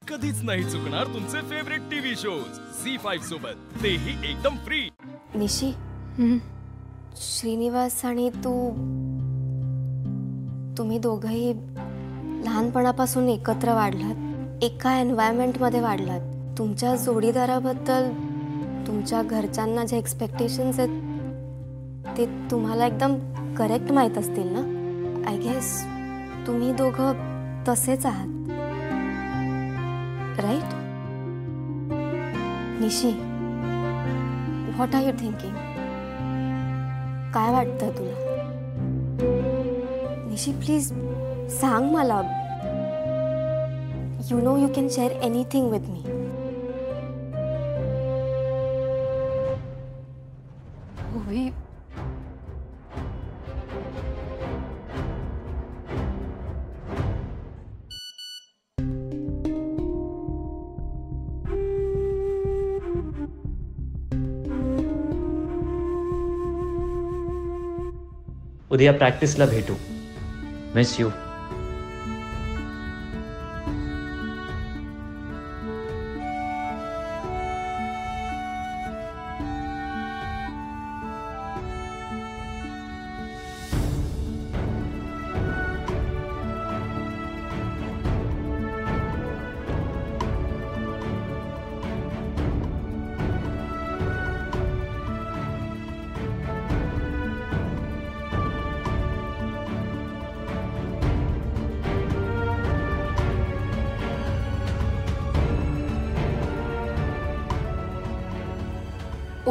कधीच नाही चुकणार तुमचे फेवरेट टीव्ही शोज झी5 सोबत, तेही एकदम फ्री। निशी, श्रीनिवास आणि तुम्ही दोघंही लहानपणापासून एकत्र वाढलात, एका एन्व्हायरमेंट मध्ये वाढलात। तुमच्या जोडीदाराबद्दल तुमच्या घरच्यांना जे एक्सपेक्टेशन्स आहेत ते तुम्हाला एकदम करेक्ट माहित असतील ना। आय गेस तुम्ही दोघं तसेच आहात, राइट? निशी, व्हॉट आर यू थिंकिंग? काय वाटतं तुला? निशी प्लीज सांग मला। You know you can share anything with me. ओवी, उद्या प्रॅक्टिसला भेटू। Miss you.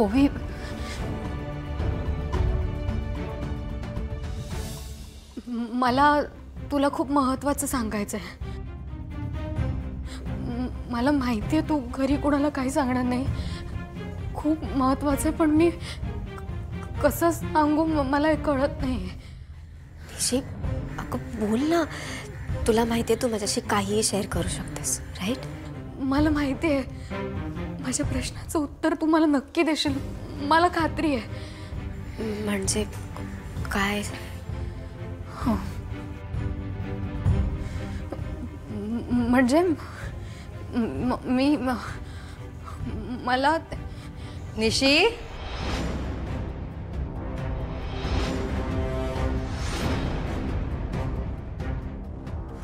ओवी, मला तुला खूप महत्त्वाचं सांगायचं आहे। मला माहिती आहे तू घरी कोणाला काही सांगणार नाही, खूप महत्त्वाचं आहे, पण मी कसं सांगू मला हे कळत नाही। निशी, अगं बोल ना, तुला माहिती आहे तू माझ्याशी काहीही शेअर करू शकतेस, राईट? मला माहिती आहे माझ्या प्रश्नाचं उत्तर तू मला नक्की देशील, मला खात्री आहे। म्हणजे काय? हो, म्हणजे मी मला निशी,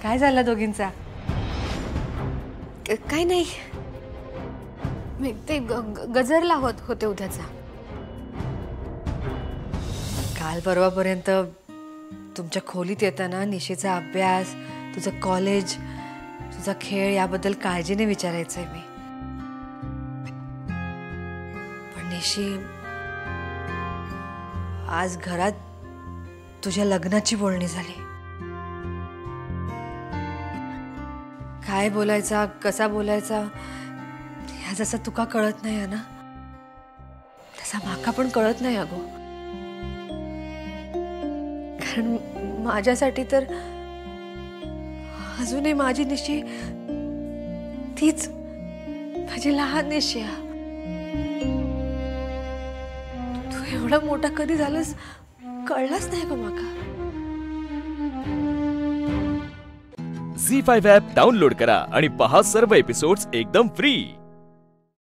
काय झालं दोघींचा? काय नाही, मी ते गजर लावत होते उद्याचा। काल परवापर्यंत तुमच्या खोलीत येताना निशीचा अभ्यास, तुझं कॉलेज, तुझा खेळ याबद्दल काळजीने विचारायचंय मी। पण निशी, आज घरात तुझ्या लग्नाची बोलणी झाली। काय बोलायचा, कसा बोलायचा ह्या जसा तुका कळत नाही ना, तसा माका पण कळत नाही अगो। कारण माझ्यासाठी तर अजूनही माझी निशी तीच माझी लहान निशी आहे। तू एवढा मोठा कधी झालास कळलाच नाही ग माका। झी5 ॲप डाउनलोड करा आणि पहा सर्व एपिसोड्स एकदम फ्री।